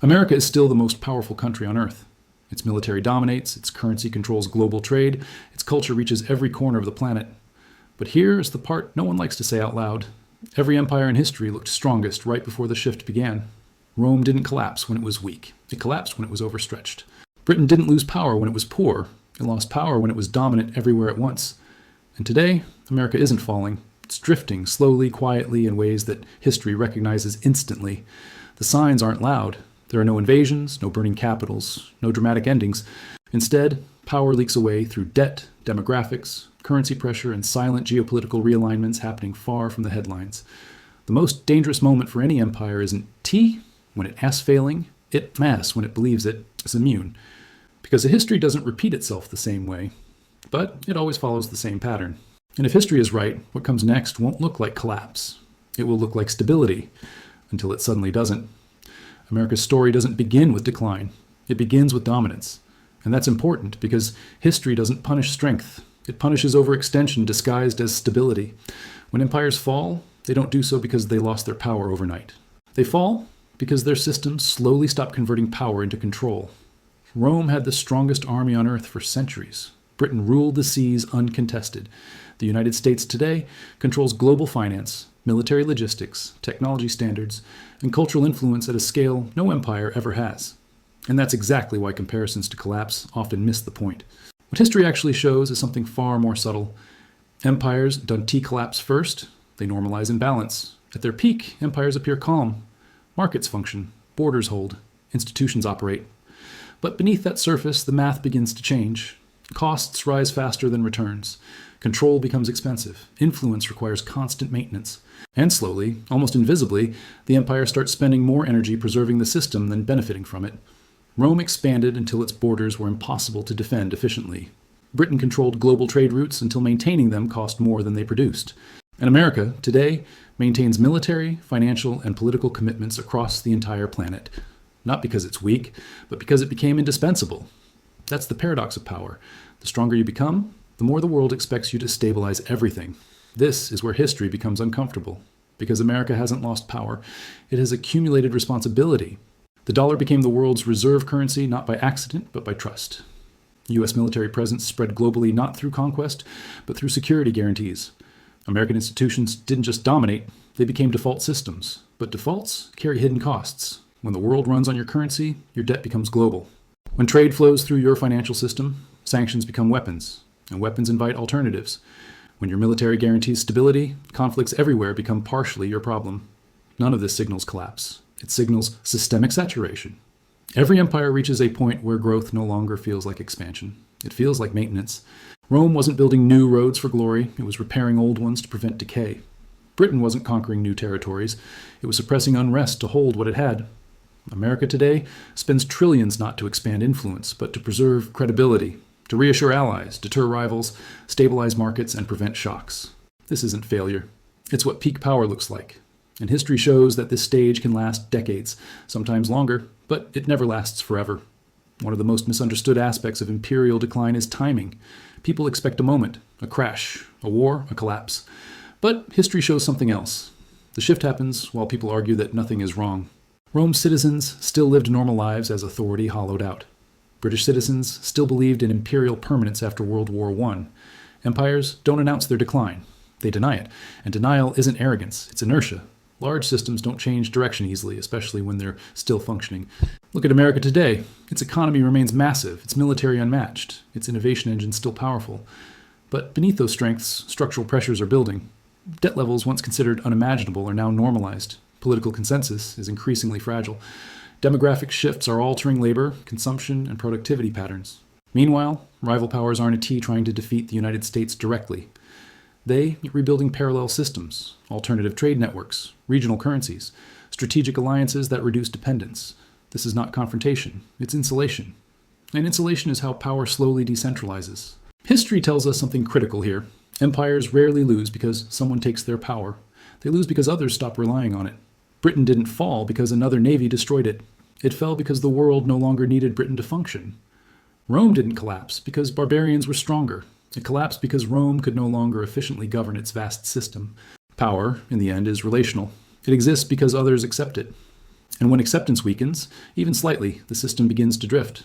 America is still the most powerful country on earth. Its military dominates, its currency controls global trade, its culture reaches every corner of the planet. But here is the part no one likes to say out loud. Every empire in history looked strongest right before the shift began. Rome didn't collapse when it was weak. It collapsed when it was overstretched. Britain didn't lose power when it was poor. It lost power when it was dominant everywhere at once. And today, America isn't falling. It's drifting slowly, quietly, in ways that history recognizes instantly. The signs aren't loud. There are no invasions, no burning capitals, no dramatic endings. Instead, power leaks away through debt, demographics, currency pressure, and silent geopolitical realignments happening far from the headlines. The most dangerous moment for any empire isn't T, when it asks failing, it mass, when it believes it is immune. Because a history doesn't repeat itself the same way, but it always follows the same pattern. And if history is right, what comes next won't look like collapse. It will look like stability, until it suddenly doesn't. America's story doesn't begin with decline. It begins with dominance. And that's important because history doesn't punish strength. It punishes overextension disguised as stability. When empires fall, they don't do so because they lost their power overnight. They fall because their systems slowly stop converting power into control. Rome had the strongest army on earth for centuries. Britain ruled the seas uncontested. The United States today controls global finance, military logistics, technology standards, and cultural influence at a scale no empire ever has. And that's exactly why comparisons to collapse often miss the point. What history actually shows is something far more subtle. Empires don't T-collapse first, they normalize imbalance. At their peak, empires appear calm. Markets function, borders hold, institutions operate. But beneath that surface, the math begins to change. Costs rise faster than returns. Control becomes expensive. Influence requires constant maintenance. And slowly, almost invisibly, the empire starts spending more energy preserving the system than benefiting from it. Rome expanded until its borders were impossible to defend efficiently. Britain controlled global trade routes until maintaining them cost more than they produced. And America, today, maintains military, financial, and political commitments across the entire planet. Not because it's weak, but because it became indispensable. That's the paradox of power. The stronger you become, the more the world expects you to stabilize everything. This is where history becomes uncomfortable. Because America hasn't lost power, it has accumulated responsibility. The dollar became the world's reserve currency not by accident, but by trust. U.S. military presence spread globally not through conquest, but through security guarantees. American institutions didn't just dominate, they became default systems. But defaults carry hidden costs. When the world runs on your currency, your debt becomes global. When trade flows through your financial system, sanctions become weapons, and weapons invite alternatives. When your military guarantees stability, conflicts everywhere become partially your problem. None of this signals collapse. It signals systemic saturation. Every empire reaches a point where growth no longer feels like expansion. It feels like maintenance. Rome wasn't building new roads for glory, it was repairing old ones to prevent decay. Britain wasn't conquering new territories, it was suppressing unrest to hold what it had. America today spends trillions not to expand influence, but to preserve credibility, to reassure allies, deter rivals, stabilize markets, and prevent shocks. This isn't failure. It's what peak power looks like. And history shows that this stage can last decades, sometimes longer, but it never lasts forever. One of the most misunderstood aspects of imperial decline is timing. People expect a moment, a crash, a war, a collapse. But history shows something else. The shift happens while people argue that nothing is wrong. Rome's citizens still lived normal lives as authority hollowed out. British citizens still believed in imperial permanence after World War I. Empires don't announce their decline. They deny it. And denial isn't arrogance, it's inertia. Large systems don't change direction easily, especially when they're still functioning. Look at America today. Its economy remains massive, its military unmatched, its innovation engine still powerful. But beneath those strengths, structural pressures are building. Debt levels once considered unimaginable are now normalized. Political consensus is increasingly fragile. Demographic shifts are altering labor, consumption, and productivity patterns. Meanwhile, rival powers aren't a T trying to defeat the United States directly. They are rebuilding parallel systems, alternative trade networks, regional currencies, strategic alliances that reduce dependence. This is not confrontation, it's insulation. And insulation is how power slowly decentralizes. History tells us something critical here. Empires rarely lose because someone takes their power. They lose because others stop relying on it. Britain didn't fall because another navy destroyed it. It fell because the world no longer needed Britain to function. Rome didn't collapse because barbarians were stronger. It collapsed because Rome could no longer efficiently govern its vast system. Power, in the end, is relational. It exists because others accept it. And when acceptance weakens, even slightly, the system begins to drift.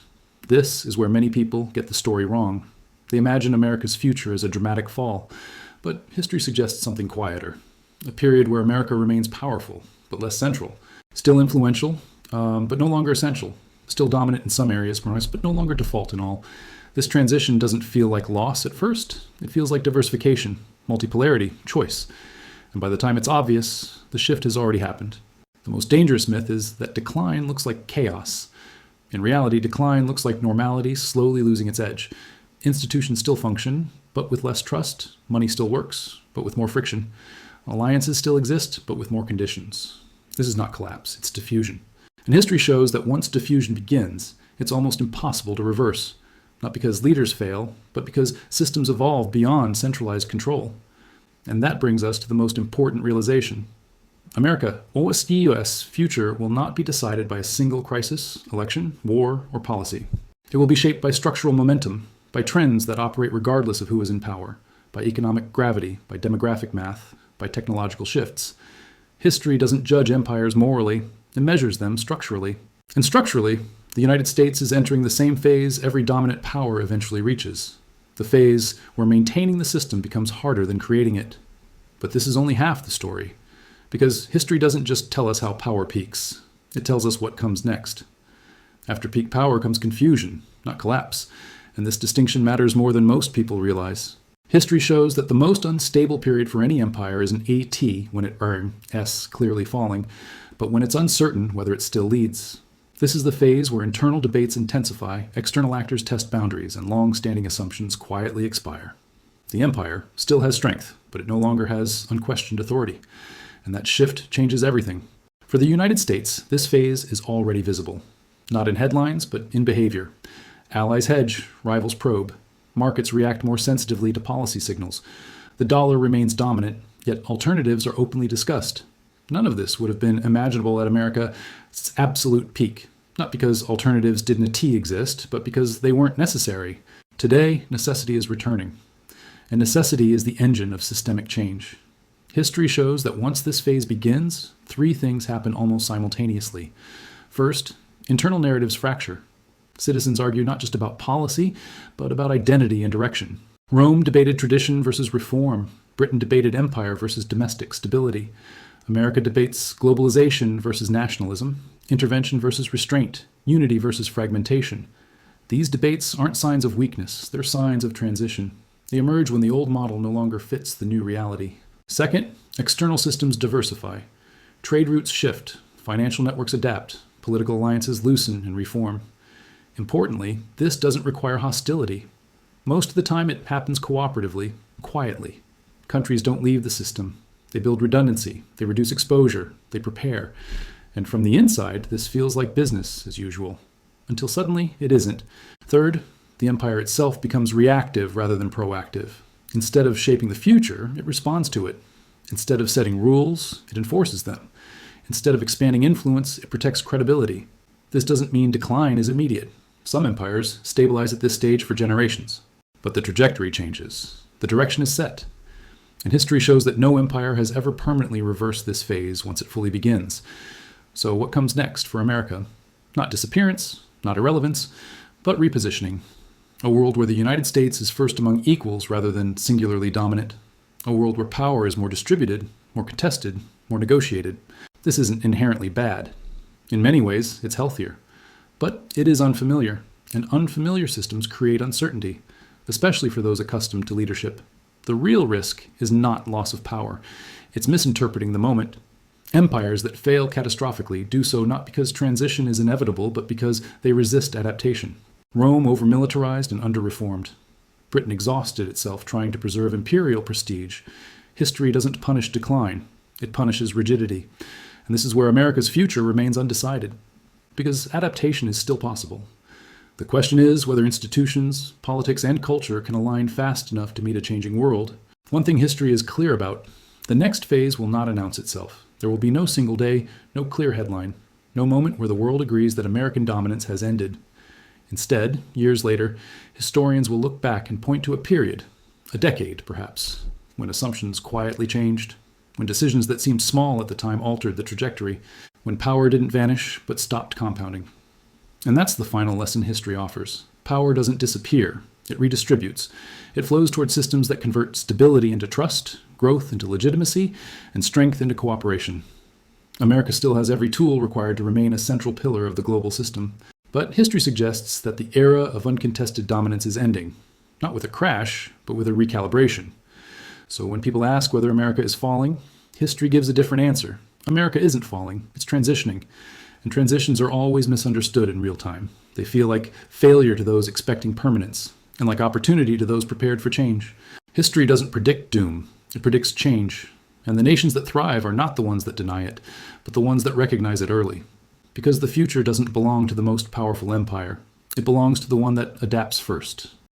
This is where many people get the story wrong. They imagine America's future as a dramatic fall, but history suggests something quieter. A period where America remains powerful, but less central. Still influential, but no longer essential. Still dominant in some areas, but no longer default in all. This transition doesn't feel like loss at first. It feels like diversification, multipolarity, choice. And by the time it's obvious, the shift has already happened. The most dangerous myth is that decline looks like chaos. In reality, decline looks like normality slowly losing its edge. Institutions still function, but with less trust. Money still works, but with more friction. Alliances still exist, but with more conditions. This is not collapse, it's diffusion. And history shows that once diffusion begins, it's almost impossible to reverse. Not because leaders fail, but because systems evolve beyond centralized control. And that brings us to the most important realization. OS's US future will not be decided by a single crisis, election, war, or policy. It will be shaped by structural momentum, by trends that operate regardless of who is in power, by economic gravity, by demographic math, by technological shifts. History doesn't judge empires morally, it measures them structurally. And structurally, the United States is entering the same phase every dominant power eventually reaches. The phase where maintaining the system becomes harder than creating it. But this is only half the story. Because history doesn't just tell us how power peaks, it tells us what comes next. After peak power comes confusion, not collapse, and this distinction matters more than most people realize. History shows that the most unstable period for any empire is an AT, when it S clearly falling, but when it's uncertain whether it still leads. This is the phase where internal debates intensify, external actors test boundaries, and long-standing assumptions quietly expire. The empire still has strength, but it no longer has unquestioned authority. And that shift changes everything. For the United States, this phase is already visible. Not in headlines, but in behavior. Allies hedge, rivals probe. Markets react more sensitively to policy signals. The dollar remains dominant, yet alternatives are openly discussed. None of this would have been imaginable at America's absolute peak. Not because alternatives didn't exist, but because they weren't necessary. Today, necessity is returning. And necessity is the engine of systemic change. History shows that once this phase begins, three things happen almost simultaneously. First, internal narratives fracture. Citizens argue not just about policy, but about identity and direction. Rome debated tradition versus reform. Britain debated empire versus domestic stability. America debates globalization versus nationalism, intervention versus restraint, unity versus fragmentation. These debates aren't signs of weakness, they're signs of transition. They emerge when the old model no longer fits the new reality. Second, external systems diversify. Trade routes shift, financial networks adapt, political alliances loosen and reform. Importantly, this doesn't require hostility. Most of the time it happens cooperatively, quietly. Countries don't leave the system. They build redundancy, they reduce exposure, they prepare. And from the inside, this feels like business as usual. Until suddenly, it isn't. Third, the empire itself becomes reactive rather than proactive. Instead of shaping the future, it responds to it. Instead of setting rules, it enforces them. Instead of expanding influence, it protects credibility. This doesn't mean decline is immediate. Some empires stabilize at this stage for generations. But the trajectory changes. The direction is set. And history shows that no empire has ever permanently reversed this phase once it fully begins. So what comes next for America? Not disappearance, not irrelevance, but repositioning. A world where the United States is first among equals rather than singularly dominant. A world where power is more distributed, more contested, more negotiated. This isn't inherently bad. In many ways, it's healthier. But it is unfamiliar, and unfamiliar systems create uncertainty, especially for those accustomed to leadership. The real risk is not loss of power. It's misinterpreting the moment. Empires that fail catastrophically do so not because transition is inevitable, but because they resist adaptation. Rome over-militarized and under-reformed. Britain exhausted itself trying to preserve imperial prestige. History doesn't punish decline. It punishes rigidity. And this is where America's future remains undecided. Because adaptation is still possible. The question is whether institutions, politics, and culture can align fast enough to meet a changing world. One thing history is clear about: the next phase will not announce itself. There will be no single day, no clear headline, no moment where the world agrees that American dominance has ended. Instead, years later, historians will look back and point to a period, a decade perhaps, when assumptions quietly changed, when decisions that seemed small at the time altered the trajectory, when power didn't vanish but stopped compounding. And that's the final lesson history offers. Power doesn't disappear, it redistributes. It flows toward systems that convert stability into trust, growth into legitimacy, and strength into cooperation. America still has every tool required to remain a central pillar of the global system. But history suggests that the era of uncontested dominance is ending, not with a crash, but with a recalibration. So when people ask whether America is falling, history gives a different answer. America isn't falling, it's transitioning. And transitions are always misunderstood in real time. They feel like failure to those expecting permanence, and like opportunity to those prepared for change. History doesn't predict doom, it predicts change. And the nations that thrive are not the ones that deny it, but the ones that recognize it early. Because the future doesn't belong to the most powerful empire. It belongs to the one that adapts first.